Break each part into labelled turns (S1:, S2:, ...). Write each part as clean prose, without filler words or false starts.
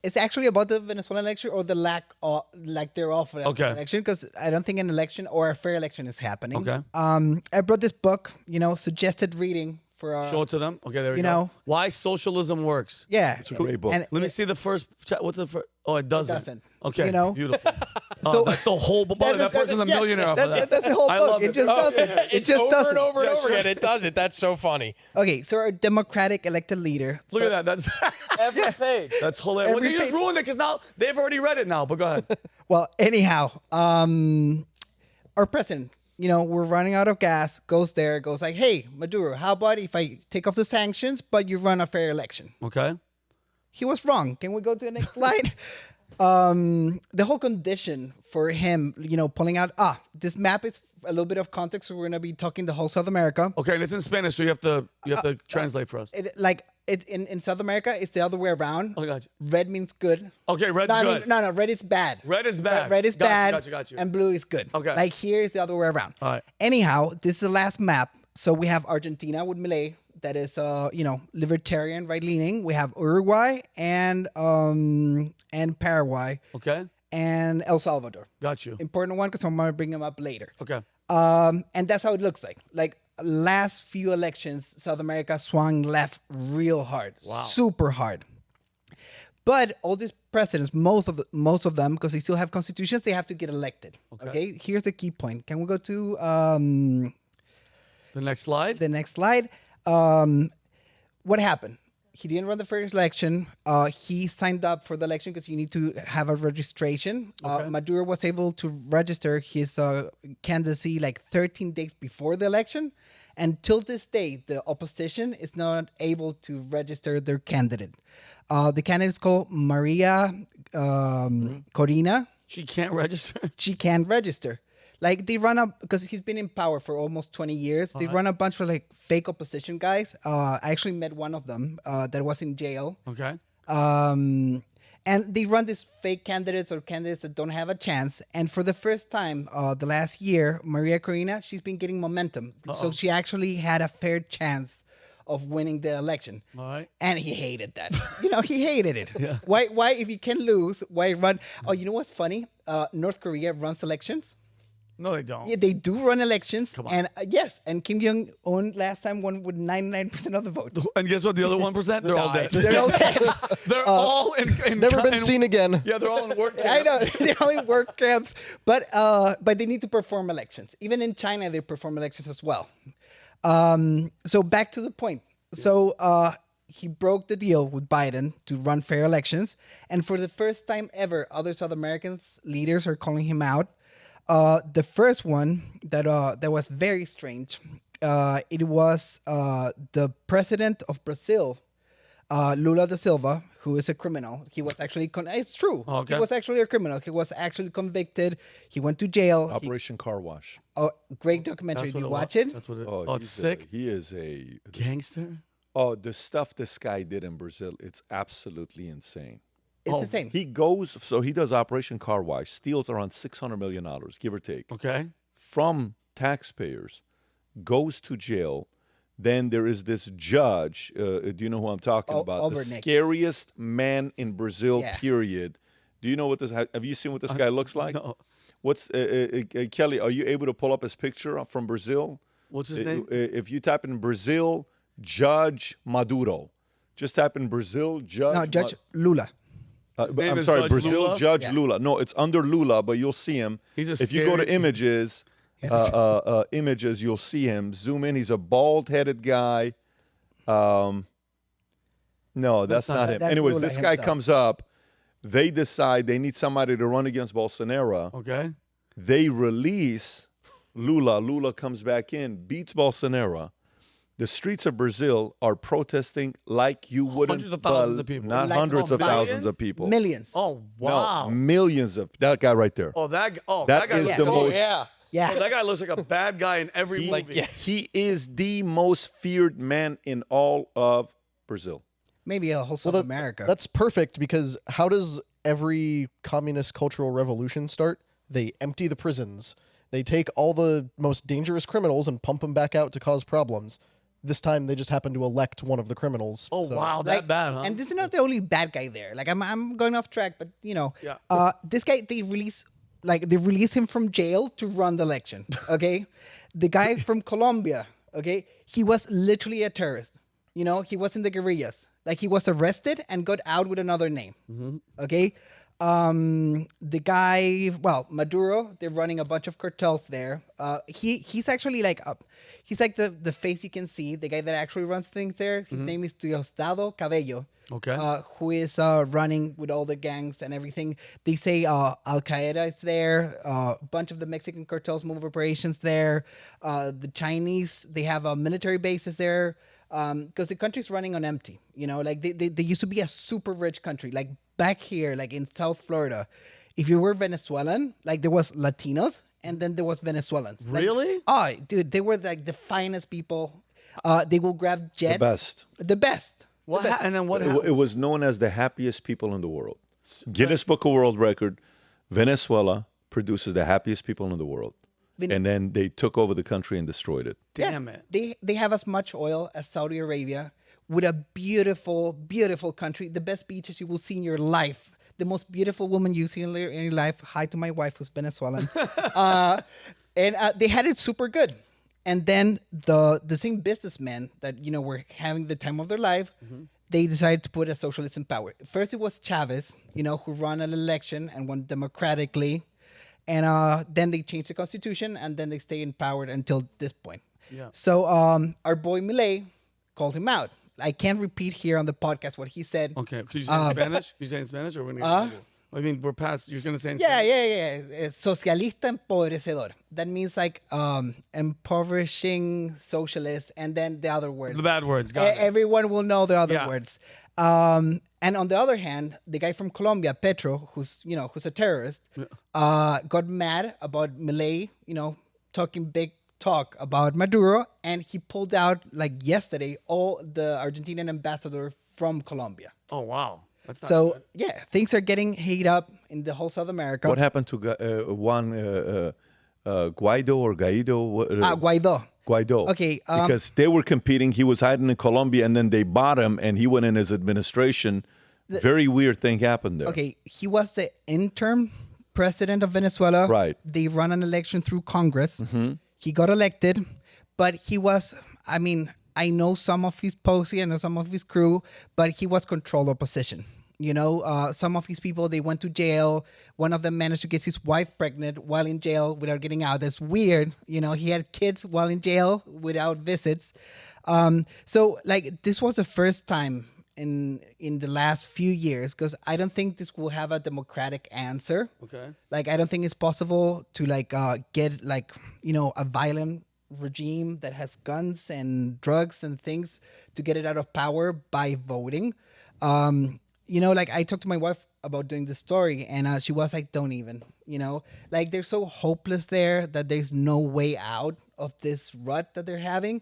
S1: It's actually about the Venezuelan election or the lack thereof of
S2: Okay.
S1: an election, because I don't think an election or a fair election is happening.
S2: Okay.
S1: I brought this book, suggested reading for
S2: Show it to them. Okay, there we
S1: you
S2: go.
S1: know.
S2: Why Socialism Works.
S1: Yeah.
S3: It's a great book.
S1: And
S2: Let me see the first. What's the first? Oh, it doesn't.
S1: doesn't.
S2: Okay, beautiful.
S1: So-
S2: That's the whole book. That person's a millionaire off of that.
S1: That's the whole
S2: I
S1: book.
S2: love
S1: It just doesn't. It
S4: It's
S1: just
S4: over
S1: doesn't.
S4: and over and
S2: Yeah,
S4: over
S2: sure.
S4: again. It does it. That's so funny.
S1: Okay, so our Democratic elected leader.
S2: Look at that. That's
S4: Every page.
S2: that's hilarious. Well,
S1: Every
S2: you just
S1: page.
S2: ruined it because now they've already read it now. But go ahead.
S1: Well, anyhow, our president, we're running out of gas, goes like, hey, Maduro, how about if I take off the sanctions, but you run a fair election?
S2: Okay.
S1: He was wrong. Can we go to the next slide? The whole condition for him, pulling out, this map is a little bit of context, so we're going to be talking the whole South America.
S2: Okay, and it's in Spanish, so you have to translate for us.
S1: In South America, it's the other way around.
S2: Oh, gotcha.
S1: Red means good.
S2: Okay, red's
S1: No,
S2: good.
S1: no, red is bad.
S2: Red is bad.
S1: Red is
S2: Got you,
S1: bad.
S2: got you.
S1: And blue is good.
S2: Okay.
S1: Like here is the other way around.
S2: All right.
S1: Anyhow, this is the last map. So we have Argentina with Milei, that is libertarian, right leaning. We have Uruguay and Paraguay
S2: Okay.
S1: and El Salvador.
S2: Got you.
S1: Important one because I'm gonna bring them up later.
S2: Okay.
S1: And that's how it looks like. Like last few elections, South America swung left real hard.
S2: Wow.
S1: Super hard. But all these presidents, most of them, because they still have constitutions, they have to get elected. Okay. Here's the key point. Can we go to
S2: The next slide.
S1: the next slide? What happened? He didn't run the first election. He signed up for the election because you need to have a registration. Maduro was able to register his candidacy like 13 days before the election. And till this day, the opposition is not able to register their candidate. The candidate is called Maria Corina.
S2: She can't register.
S1: She can't register. Like they run up because he's been in power for almost 20 years. They run a bunch of like fake opposition guys. I actually met one of them that was in jail.
S2: Okay.
S1: And they run these fake candidates or candidates that don't have a chance. And for the first time, the last year, Maria Corina, she's been getting momentum. So she actually had a fair chance of winning the election.
S2: All right.
S1: And he hated that. He hated it. Why, if you can lose, why run? Oh, you know what's funny? North Korea runs elections.
S2: No, they don't.
S1: Yeah, they do run elections.
S2: Come on.
S1: And yes, and Kim Jong-un last time won with 99% of the vote.
S2: And guess what? The other 1%? They're all dead.
S1: They're all dead.
S2: They're all in
S4: Never been seen again.
S2: Yeah, they're all in work.
S1: I know they're all in work camps, but they need to perform elections. Even in China, they perform elections as well. So back to the point. So he broke the deal with Biden to run fair elections, and for the first time ever, other South Americans leaders are calling him out. The first one that was very strange. It was the president of Brazil, Lula da Silva, who is a criminal. He was actually it's true.
S2: Okay.
S1: He was actually a criminal. He was actually convicted. He went to jail.
S3: Operation Car Wash.
S1: Great documentary.
S2: That's
S1: Did you
S2: what
S1: watch
S2: was.
S1: it?
S2: That's what it.
S3: Oh,
S2: Oh, it's
S3: he's
S2: sick.
S3: He is a
S2: Gangster.
S3: Oh, the stuff this guy did in Brazil, it's absolutely insane.
S1: It's insane.
S3: He does Operation Car Wash, steals around $600 million, give or take,
S2: Okay.
S3: from taxpayers, goes to jail. Then there is this judge. Do you know who I'm talking about? The
S1: Overnick.
S3: scariest man in Brazil,
S1: Yeah.
S3: period. Do you know what this? Have you seen what this guy looks like?
S2: No.
S3: What's Kelly? Are you able to pull up his picture from Brazil?
S2: What's his name?
S3: If you type in Brazil, Judge Maduro, just type in Brazil, Judge.
S1: No, Judge Lula.
S2: name
S3: I'm
S2: is
S3: sorry,
S2: Judge
S3: Brazil
S2: Lula?
S3: Judge
S1: Yeah.
S3: Lula. No, it's under Lula, but you'll see him.
S2: He's a
S3: if you go to
S2: scary-
S3: images, images, you'll see him. Zoom in. He's a bald-headed guy. No, that's not him.
S1: That's
S3: Anyways,
S1: Lula
S3: this guy
S1: himself.
S3: comes up. They decide they need somebody to run against Bolsonaro.
S2: Okay.
S3: They release Lula. Lula comes back in, beats Bolsonaro. The streets of Brazil are protesting like you wouldn't.
S2: Hundreds of thousands of people.
S3: Not
S1: Like
S3: hundreds of
S2: millions?
S3: thousands of people.
S1: Millions.
S2: Oh
S3: No,
S2: wow.
S3: millions of that guy right there.
S2: that
S3: That
S2: guy
S3: is
S2: looks
S3: the
S2: like-
S3: most-
S4: yeah.
S1: Yeah.
S2: Oh, that guy looks like a bad guy in every movie.
S3: He is the most feared man in all of Brazil.
S1: Maybe a whole South
S5: Well,
S1: America.
S5: That's perfect because how does every communist cultural revolution start? They empty the prisons. They take all the most dangerous criminals and pump them back out to cause problems. This time they just happened to elect one of the criminals.
S2: Oh
S5: so-
S2: wow, that bad, huh?
S1: And this is not the only bad guy there. Like I'm going off track, but
S2: Yeah.
S1: this guy they release him from jail to run the election. Okay, the guy from Colombia. Okay, he was literally a terrorist. He was in the guerrillas. Like he was arrested and got out with another name. Okay. The guy, Maduro, they're running a bunch of cartels there. He's actually he's like the face you can see, the guy that actually runs things there. His name is Diosdado Cabello.
S2: Okay.
S1: Who is running with all the gangs and everything. They say Al-Qaeda is there. A bunch of the Mexican cartels move operations there. The Chinese, they have military bases there. Because the country's running on empty. They used to be a super rich country. Like back here, like in South Florida, if you were Venezuelan, like there was Latinos and then there was Venezuelans.
S2: Really?
S1: Oh, dude, they were like the finest people. They will grab jets. The best.
S2: And then what
S3: It
S2: happened?
S3: was known as the happiest people in the world. Guinness Book of World Record, Venezuela produces the happiest people in the world. And then they took over the country and destroyed it.
S2: Damn it.
S1: They have as much oil as Saudi Arabia with a beautiful, beautiful country. The best beaches you will see in your life. The most beautiful woman you see in your life. Hi to my wife who's Venezuelan. And they had it super good. And then the same businessmen that, were having the time of their life, they decided to put a socialist in power. First it was Chavez, who ran an election and won democratically. And then they changed the constitution, and then they stay in power until this point.
S2: Yeah.
S1: So our boy Milei calls him out. I can't repeat here on the podcast what he said.
S2: Okay. Could you say in Spanish? Could you say in Spanish or we're gonna get I mean, we're past. You're gonna say in Spanish?
S1: Yeah. Socialista empobrecedor. That means like impoverishing socialist, and then the other words.
S2: The bad words. Got it.
S1: Everyone will know the other
S2: Yeah.
S1: words. And on the other hand, the guy from Colombia, Petro, who's a terrorist, got mad about Milei, talking big talk about Maduro, and he pulled out like yesterday all the Argentinian ambassador from Colombia.
S2: Oh wow. That's not
S1: So
S2: good.
S1: yeah, things are getting heated up in the whole South America.
S3: What happened to one Guido or Guido?
S1: Guido.
S3: Guido.
S1: Okay,
S3: because they were competing. He was hiding in Colombia, and then they bought him, and he went in his administration. Very weird thing happened there.
S1: Okay, he was the interim president of Venezuela.
S3: Right.
S1: They run an election through Congress. He got elected, but he was, I know some of his posy, I know some of his crew, but he was controlled opposition. Some of his people, they went to jail. One of them managed to get his wife pregnant while in jail without getting out. That's weird. He had kids while in jail without visits. So like this was the first time in the last few years, because I don't think this will have a democratic answer.
S2: Okay.
S1: Like I don't think it's possible to get a violent regime that has guns and drugs and things to get it out of power by voting. I talked to my wife about doing the story, and she was like, don't even, they're so hopeless there that there's no way out of this rut that they're having.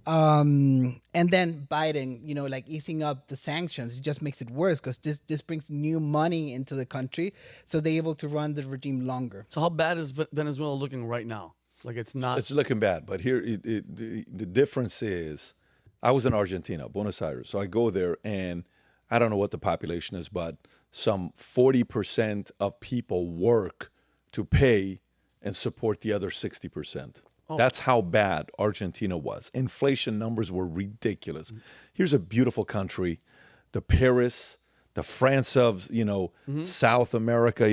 S1: And then Biden, easing up the sanctions, it just makes it worse because this brings new money into the country. So they're able to run the regime longer.
S2: So how bad is Venezuela looking right now? Like it's not.
S3: It's looking bad, but here the difference is, I was in Argentina, Buenos Aires, so I go there, and I don't know what the population is, but some 40% of people work to pay and support the other 60%. That's how bad Argentina was. Inflation numbers were ridiculous. Here's a beautiful country, the Paris, the France of South America.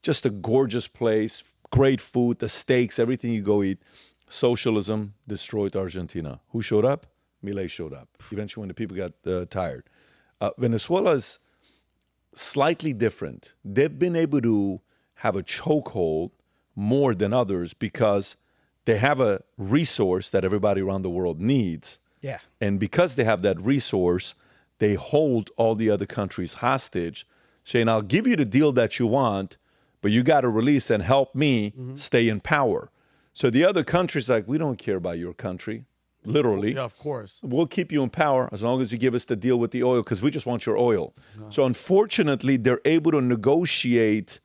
S3: Just a gorgeous place, great food, the steaks, everything you go eat. Socialism destroyed Argentina. Who showed up? Milei showed up. Eventually, when the people got tired. Venezuela is slightly different. They've been able to have a chokehold more than others because they have a resource that everybody around the world needs.
S1: Yeah.
S3: And because they have that resource, they hold all the other countries hostage, saying, I'll give you the deal that you want, but you got to release and help me stay in power. So the other countries like, we don't care about your country, literally.
S2: Yeah, of course.
S3: We'll keep you in power as long as you give us the deal with the oil, because we just want your oil. So unfortunately, they're able to negotiate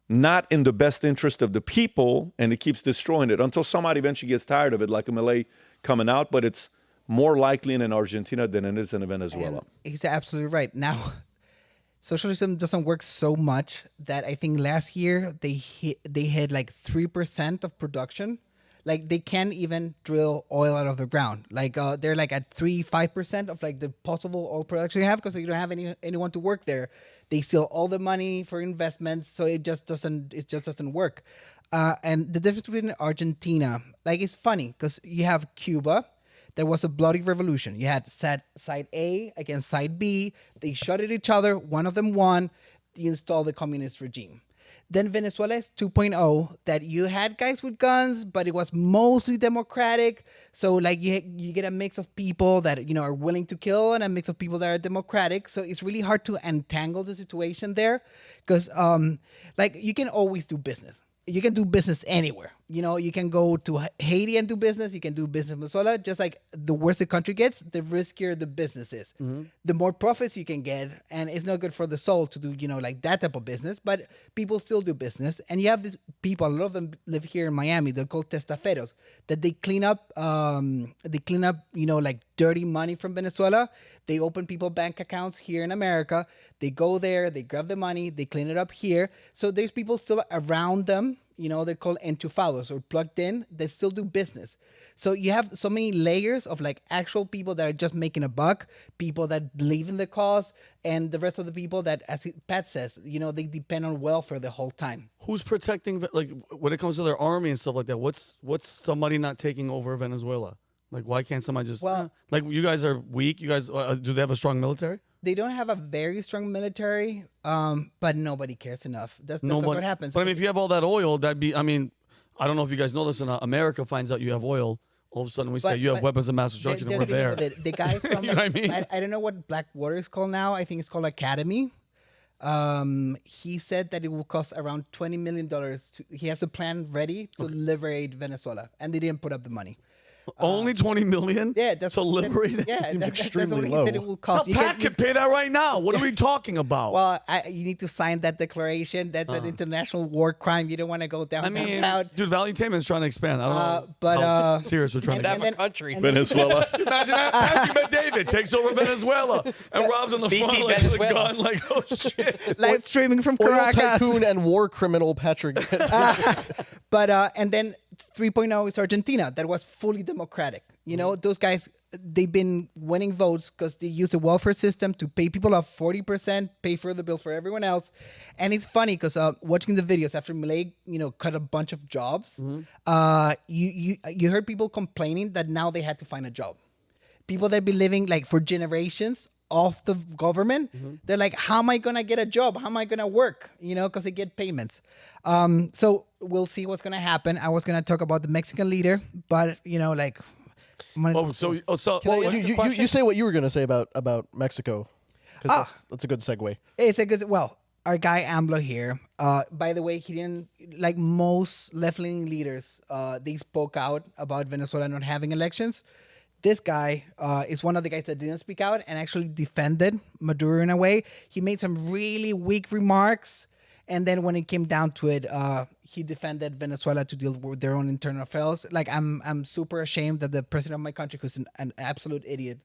S3: not in the best interest of the people, and it keeps destroying it until somebody eventually gets tired of it, like Milei coming out, but it's more likely in Argentina than it is in Venezuela.
S1: And he's absolutely right. Now, socialism doesn't work so much that I think last year they had like 3% of production. Like they can't even drill oil out of the ground. Like they're like at 5% of like the possible oil production you have because you don't have anyone to work there. They steal all the money for investments, so it just doesn't work. And the difference between Argentina, like it's funny because you have Cuba. There was a bloody revolution. You had side A against side B. They shot at each other. One of them won. You install the communist regime. Then Venezuela is 2.0, that you had guys with guns, but it was mostly democratic. So like you get a mix of people that are willing to kill and a mix of people that are democratic. So it's really hard to untangle the situation there, because like you can always do business. You can do business anywhere. You can go to Haiti and do business. You can do business in Venezuela. Just like the worse the country gets, the riskier the business is. Mm-hmm. The more profits you can get, and it's not good for the soul to do, like that type of business, but people still do business. And you have these people, a lot of them live here in Miami. They're called testaferos, that they clean up, like dirty money from Venezuela. They open people bank accounts here in America. They go there, they grab the money, they clean it up here. So there's people still around them, they're called enchufados or plugged in, that still do business. So you have so many layers of like actual people that are just making a buck, people that believe in the cause, and the rest of the people that, as Pat says, they depend on welfare the whole time.
S2: Who's protecting, like when it comes to their army and stuff like that? What's somebody not taking over Venezuela? Like, why can't somebody just... like, you guys are weak. You guys... do they have a strong military?
S1: They don't have a very strong military, but nobody cares enough. That's what happens.
S2: But, I mean, if you have all that oil, that'd be... I mean, I don't know if you guys know this, America finds out you have oil. All of a sudden, we say you have weapons of mass destruction, and we're there.
S1: The guy from...
S2: you know what I mean?
S1: I don't know what Blackwater is called now. I think it's called Academy. He said that it will cost around $20 million. He has a plan ready to liberate Venezuela, and they didn't put up the money.
S2: Only 20 million?
S1: Yeah, that's
S2: to liberate it.
S1: Yeah, that's
S5: extremely
S1: what he said it will cost.
S2: Pat can pay that right now. What are we talking about?
S1: Well, you need to sign that declaration. That's an international war crime. You don't want to go down that route.
S2: Dude, Valuetainment is trying to expand. I don't know.
S1: But
S2: serious, we're trying to
S4: have a country.
S3: Venezuela.
S2: Imagine that. Matthew Bet David takes over Venezuela and robs on the
S4: BT
S2: front like, with a gun. Like, oh shit.
S1: live streaming from
S5: Oil
S1: Caracas.
S5: tycoon and war criminal Patrick.
S1: But and then 3.0 is Argentina. That was fully democratic. Those guys, they've been winning votes because they use the welfare system to pay people off 40%, pay for the bill for everyone else. And it's funny because watching the videos after Milei, cut a bunch of jobs, you heard people complaining that now they had to find a job. People that have been living like for generations off the government, they're like, how am I going to get a job? How am I going to work? Because they get payments. So we'll see what's going to happen. I was going to talk about the Mexican leader, but, like...
S5: You say what you were going to say about Mexico, because that's a good segue.
S1: It's a good... Well, our guy AMLO here, by the way, he didn't... Like most left-leaning leaders, they spoke out about Venezuela not having elections. This guy is one of the guys that didn't speak out and actually defended Maduro in a way. He made some really weak remarks. And then when it came down to it, he defended Venezuela to deal with their own internal affairs. Like, I'm super ashamed that the president of my country, who's an absolute idiot,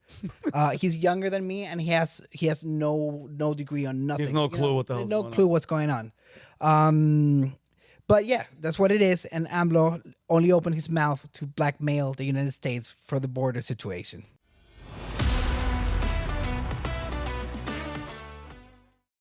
S1: he's younger than me and he has no degree on nothing.
S2: He has no clue what the hell's going on.
S1: No clue what's going on. But yeah, that's what it is. And AMLO only opened his mouth to blackmail the United States for the border situation.